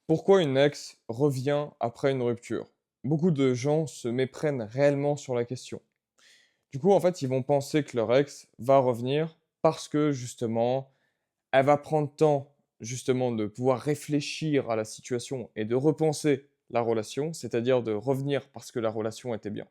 Pourquoi une ex revient après une rupture? Beaucoup de gens se méprennent réellement sur la question. Du coup, en fait, ils vont penser que leur ex va revenir parce que justement, elle va prendre temps justement de pouvoir réfléchir à la situation et de repenser la relation, c'est-à-dire de revenir parce que la relation était bien.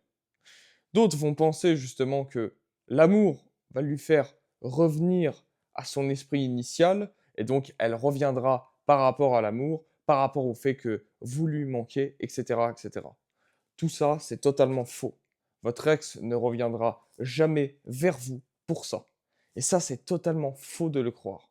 D'autres vont penser justement que l'amour va lui faire revenir à son esprit initial et donc elle reviendra par rapport à l'amour, par rapport au fait que vous lui manquez, etc., etc. Tout ça, c'est totalement faux. Votre ex ne reviendra jamais vers vous pour ça. Et ça, c'est totalement faux de le croire.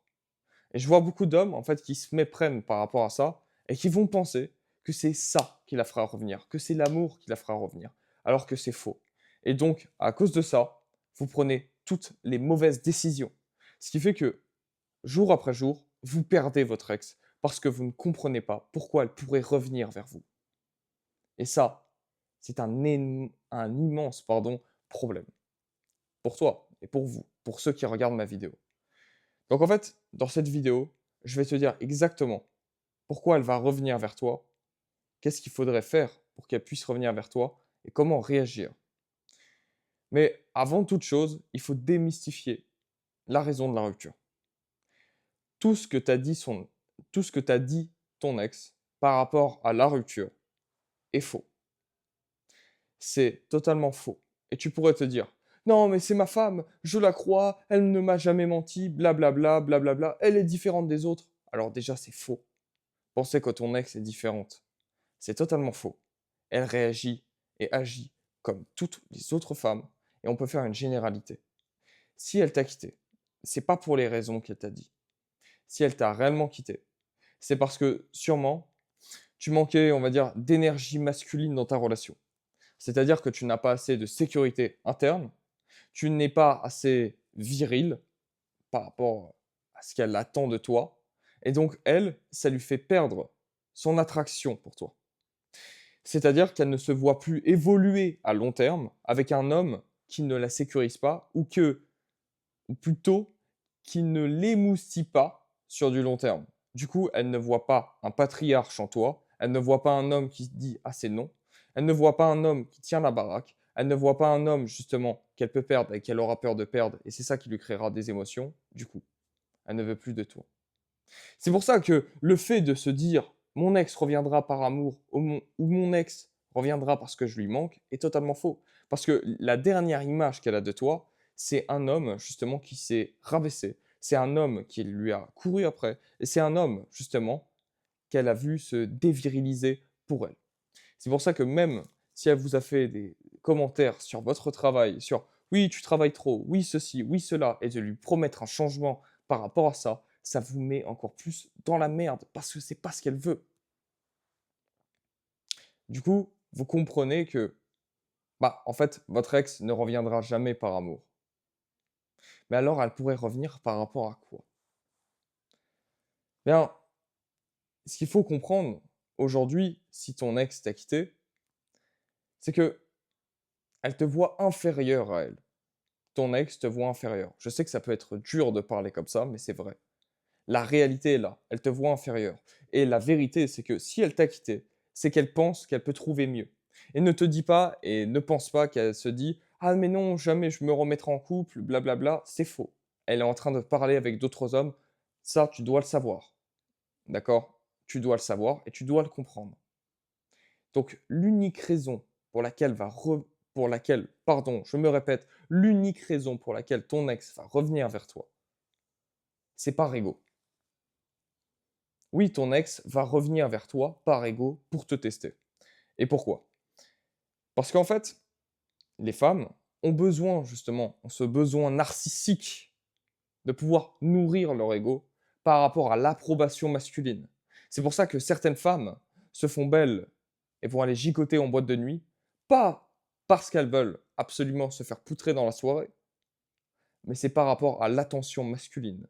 Et je vois beaucoup d'hommes, en fait, qui se méprennent par rapport à ça et qui vont penser que c'est ça qui la fera revenir, que c'est l'amour qui la fera revenir, alors que c'est faux. Et donc, à cause de ça, vous prenez toutes les mauvaises décisions. Ce qui fait que, jour après jour, vous perdez votre ex parce que vous ne comprenez pas pourquoi elle pourrait revenir vers vous. Et ça, c'est un immense problème pour toi et pour vous, pour ceux qui regardent ma vidéo. Donc en fait, dans cette vidéo, je vais te dire exactement pourquoi elle va revenir vers toi, qu'est-ce qu'il faudrait faire pour qu'elle puisse revenir vers toi et comment réagir. Mais avant toute chose, il faut démystifier la raison de la rupture. Tout ce que t'a dit tout ce que t'a dit ton ex par rapport à la rupture est faux. C'est totalement faux. Et tu pourrais te dire, non, mais c'est ma femme, je la crois, elle ne m'a jamais menti, blablabla, blablabla, elle est différente des autres. Alors déjà, c'est faux. Penser que ton ex est différente. C'est totalement faux. Elle réagit et agit comme toutes les autres femmes et on peut faire une généralité. Si elle t'a quitté, c'est pas pour les raisons qu'elle t'a dit. Si elle t'a réellement quitté, c'est parce que sûrement tu manquais, on va dire, d'énergie masculine dans ta relation. C'est-à-dire que tu n'as pas assez de sécurité interne, tu n'es pas assez viril par rapport à ce qu'elle attend de toi et donc elle, ça lui fait perdre son attraction pour toi. C'est-à-dire qu'elle ne se voit plus évoluer à long terme avec un homme qui ne la sécurise pas ou plutôt qui ne l'émoustille pas sur du long terme. Du coup, elle ne voit pas un patriarche en toi, elle ne voit pas un homme qui dit assez non, elle ne voit pas un homme qui tient la baraque, elle ne voit pas un homme justement qu'elle peut perdre et qu'elle aura peur de perdre et c'est ça qui lui créera des émotions. Du coup, elle ne veut plus de toi. C'est pour ça que le fait de se dire mon ex reviendra par amour ou mon ex reviendra parce que je lui manque est totalement faux. Parce que la dernière image qu'elle a de toi, c'est un homme justement qui s'est rabaissé. C'est un homme qui lui a couru après. Et c'est un homme justement qu'elle a vu se déviriliser pour elle. C'est pour ça que même si elle vous a fait des commentaires sur votre travail, sur oui, tu travailles trop, oui, ceci, oui, cela, et de lui promettre un changement par rapport à ça, ça vous met encore plus dans la merde parce que c'est pas ce qu'elle veut. Du coup, vous comprenez que, bah, en fait, votre ex ne reviendra jamais par amour. Mais alors, elle pourrait revenir par rapport à quoi? Bien, ce qu'il faut comprendre aujourd'hui, si ton ex t'a quitté, c'est que elle te voit inférieur à elle. Ton ex te voit inférieur. Je sais que ça peut être dur de parler comme ça, mais c'est vrai. La réalité est là, elle te voit inférieur. Et la vérité, c'est que si elle t'a quitté, c'est qu'elle pense qu'elle peut trouver mieux. Et ne te dis pas et ne pense pas qu'elle se dit ah mais non, jamais je me remettrai en couple, blablabla. C'est faux. Elle est en train de parler avec d'autres hommes. Ça, tu dois le savoir. D'accord? Tu dois le savoir et tu dois le comprendre. Donc l'unique raison pour laquelle, pardon, je me répète, l'unique raison pour laquelle ton ex va revenir vers toi, c'est par ego. Oui, ton ex va revenir vers toi par ego pour te tester. Et pourquoi? Parce qu'en fait, les femmes ont besoin justement, ont ce besoin narcissique de pouvoir nourrir leur ego par rapport à l'approbation masculine. C'est pour ça que certaines femmes se font belles et vont aller gigoter en boîte de nuit, pas parce qu'elles veulent absolument se faire poutrer dans la soirée, mais c'est par rapport à l'attention masculine,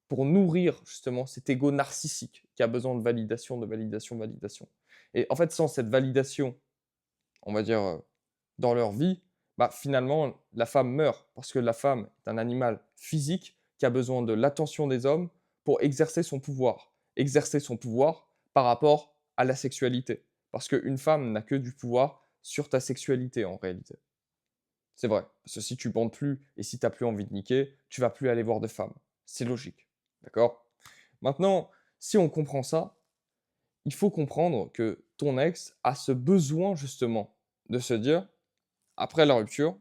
pour nourrir justement cet ego narcissique qui a besoin de validation, de validation, validation. Et en fait, sans cette validation, on va dire, dans leur vie, bah, finalement, la femme meurt parce que la femme est un animal physique qui a besoin de l'attention des hommes pour exercer son pouvoir. Exercer son pouvoir par rapport à la sexualité. Parce qu'une femme n'a que du pouvoir sur ta sexualité en réalité. C'est vrai. Parce que si tu bandes plus et si tu n'as plus envie de niquer, tu vas plus aller voir de femmes. C'est logique. D'accord? Maintenant, si on comprend ça, il faut comprendre que ton ex a ce besoin justement de se dire, après la rupture,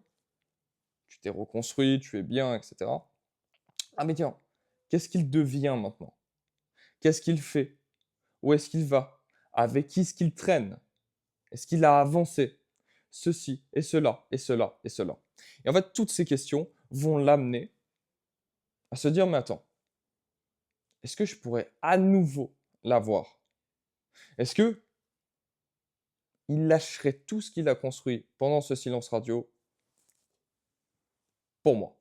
tu t'es reconstruit, tu es bien, etc. Ah mais tiens, qu'est-ce qu'il devient maintenant? Qu'est-ce qu'il fait? Où est-ce qu'il va? Avec qui est-ce qu'il traîne? Est-ce qu'il a avancé? Ceci et cela et cela et cela. Et en fait, toutes ces questions vont l'amener à se dire, mais attends, est-ce que je pourrais à nouveau l'avoir? Est-ce que il lâcherait tout ce qu'il a construit pendant ce silence radio pour moi?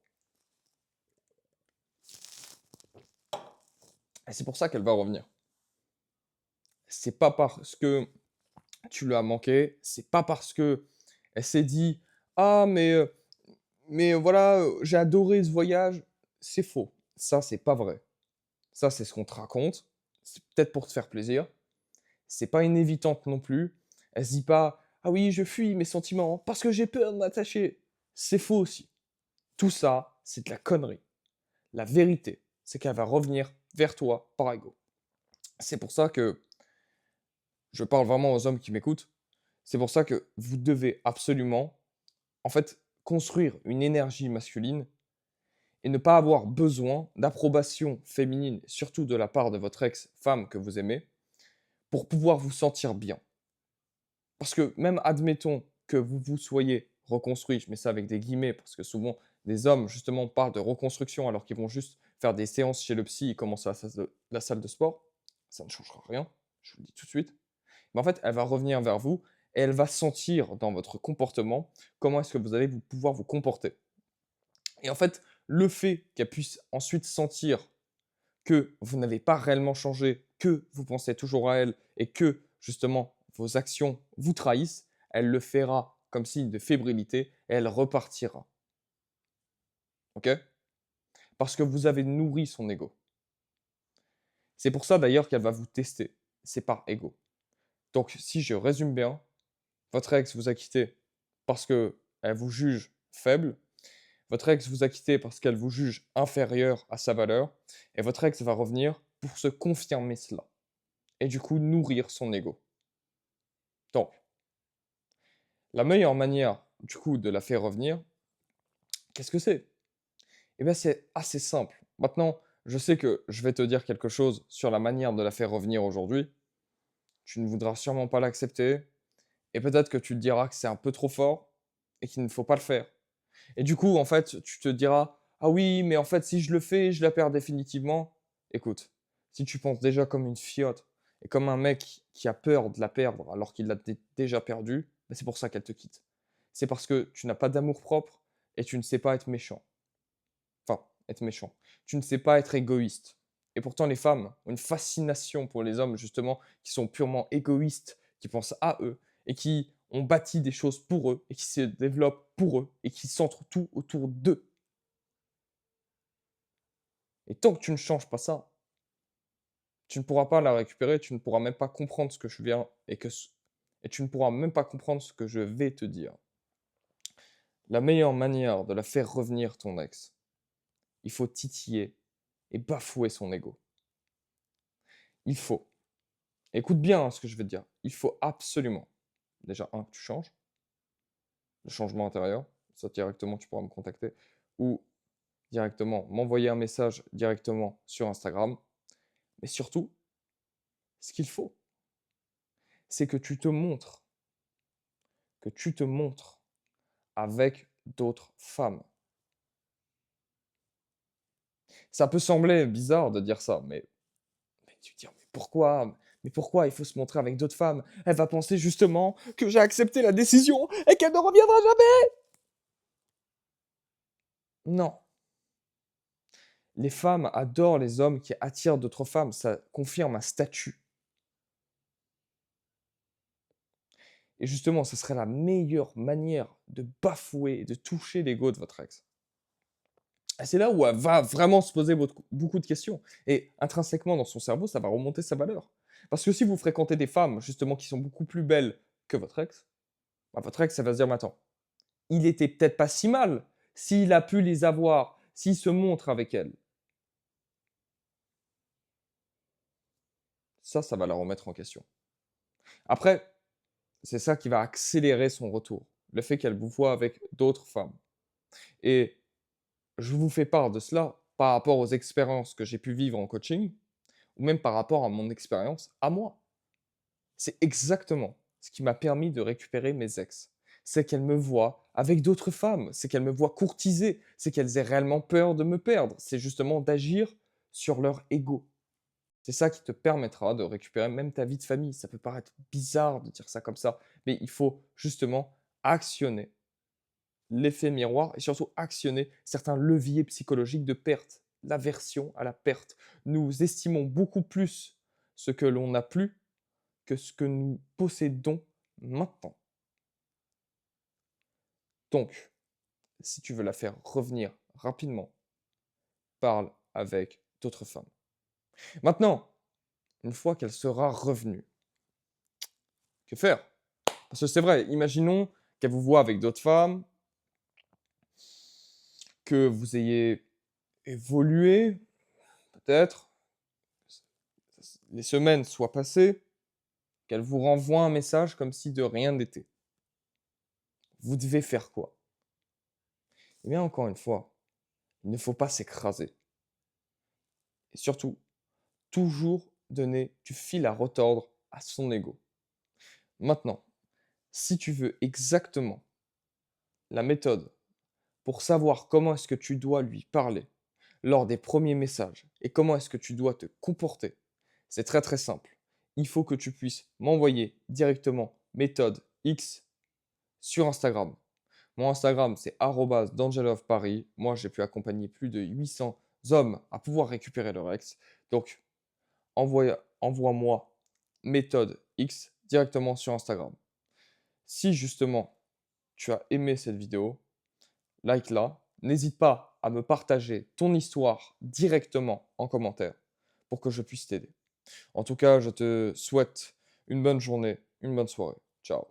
Et c'est pour ça qu'elle va revenir. C'est pas parce que tu lui as manqué, c'est pas parce que elle s'est dit: «Ah mais voilà, j'ai adoré ce voyage». C'est faux. Ça, c'est pas vrai. Ça, c'est ce qu'on te raconte. C'est peut-être pour te faire plaisir. C'est pas une évitante non plus. Elle se dit pas: «Ah oui, je fuis mes sentiments parce que j'ai peur de m'attacher». C'est faux aussi. Tout ça, c'est de la connerie. La vérité, c'est qu'elle va revenir vers toi par ego. C'est pour ça que je parle vraiment aux hommes qui m'écoutent. C'est pour ça que vous devez absolument, en fait, construire une énergie masculine et ne pas avoir besoin d'approbation féminine, surtout de la part de votre ex-femme que vous aimez, pour pouvoir vous sentir bien. Parce que même admettons que vous vous soyez reconstruit, je mets ça avec des guillemets parce que souvent des hommes justement parlent de reconstruction alors qu'ils vont juste faire des séances chez le psy et commencer la salle de sport, ça ne changera rien, je vous le dis tout de suite. Mais en fait, elle va revenir vers vous et elle va sentir dans votre comportement comment est-ce que vous allez pouvoir vous comporter. Et en fait, le fait qu'elle puisse ensuite sentir que vous n'avez pas réellement changé, que vous pensez toujours à elle et que justement vos actions vous trahissent, elle le fera comme signe de fébrilité et elle repartira. OK? Parce que vous avez nourri son ego. C'est pour ça d'ailleurs qu'elle va vous tester. C'est par ego. Donc si je résume bien, votre ex vous a quitté parce qu'elle vous juge faible, votre ex vous a quitté parce qu'elle vous juge inférieur à sa valeur et votre ex va revenir pour se confirmer cela et du coup nourrir son ego. Donc la meilleure manière, du coup, de la faire revenir, qu'est-ce que c'est? Eh bien, c'est assez simple. Maintenant, je sais que je vais te dire quelque chose sur la manière de la faire revenir aujourd'hui. Tu ne voudras sûrement pas l'accepter. Et peut-être que tu te diras que c'est un peu trop fort et qu'il ne faut pas le faire. Et du coup, en fait, tu te diras, ah oui, mais en fait, si je le fais, je la perds définitivement. Écoute, si tu penses déjà comme une fiotte et comme un mec qui a peur de la perdre alors qu'il l'a déjà perdue, ben c'est pour ça qu'elle te quitte. C'est parce que tu n'as pas d'amour propre et tu ne sais pas être méchant. Enfin, être méchant. Tu ne sais pas être égoïste. Et pourtant, les femmes ont une fascination pour les hommes, justement, qui sont purement égoïstes, qui pensent à eux et qui ont bâti des choses pour eux et qui se développent pour eux et qui centrent tout autour d'eux. Et tant que tu ne changes pas ça, tu ne pourras pas la récupérer, tu ne pourras même pas comprendre ce que je viens et tu ne pourras même pas comprendre ce que je vais te dire. La meilleure manière de la faire revenir ton ex, il faut titiller et bafouer son ego. Il faut. Écoute bien hein, ce que je vais te dire. Il faut absolument, déjà, un, que tu changes, le changement intérieur. Ça, directement, tu pourras me contacter. Ou directement, m'envoyer un message directement sur Instagram. Mais surtout, ce qu'il faut, c'est que tu te montres avec d'autres femmes. Ça peut sembler bizarre de dire ça, mais tu te dis: «Mais pourquoi? Mais pourquoi il faut se montrer avec d'autres femmes? Elle va penser justement que j'ai accepté la décision et qu'elle ne reviendra jamais!» Non. Les femmes adorent les hommes qui attirent d'autres femmes, ça confirme un statut. Et justement, ce serait la meilleure manière de bafouer et de toucher l'ego de votre ex. Et c'est là où elle va vraiment se poser beaucoup de questions. Et intrinsèquement, dans son cerveau, ça va remonter sa valeur. Parce que si vous fréquentez des femmes, justement, qui sont beaucoup plus belles que votre ex, elle va se dire: «Mais attends, il était peut-être pas si mal, s'il a pu les avoir, s'il se montre avec elles». Ça va la remettre en question. Après, c'est ça qui va accélérer son retour, le fait qu'elle vous voit avec d'autres femmes et je vous fais part de cela par rapport aux expériences que j'ai pu vivre en coaching ou même par rapport à mon expérience à moi. C'est exactement ce qui m'a permis de récupérer mes ex. C'est qu'elles me voient avec d'autres femmes, c'est qu'elles me voient courtiser, c'est qu'elles aient réellement peur de me perdre. C'est justement d'agir sur leur ego. C'est ça qui te permettra de récupérer même ta vie de famille. Ça peut paraître bizarre de dire ça comme ça, mais il faut justement actionner l'effet miroir et surtout actionner certains leviers psychologiques de perte, l'aversion à la perte. Nous estimons beaucoup plus ce que l'on n'a plus que ce que nous possédons maintenant. Donc, si tu veux la faire revenir rapidement, parle avec d'autres femmes. Maintenant, une fois qu'elle sera revenue, que faire? Parce que c'est vrai, imaginons qu'elle vous voit avec d'autres femmes, que vous ayez évolué, peut-être, les semaines soient passées, qu'elle vous renvoie un message comme si de rien n'était. Vous devez faire quoi? Eh bien, encore une fois, il ne faut pas s'écraser. Et surtout, toujours donner du fil à retordre à son ego. Maintenant, si tu veux exactement la méthode pour savoir comment est-ce que tu dois lui parler lors des premiers messages et comment est-ce que tu dois te comporter, c'est très très simple. Il faut que tu puisses m'envoyer directement méthode X sur Instagram. Mon Instagram, c'est @dangelovparis. Moi, j'ai pu accompagner plus de 800 hommes à pouvoir récupérer leur ex. Donc, envoie-moi méthode X directement sur Instagram. Si justement tu as aimé cette vidéo, like-la. N'hésite pas à me partager ton histoire directement en commentaire pour que je puisse t'aider. En tout cas, je te souhaite une bonne journée, une bonne soirée. Ciao.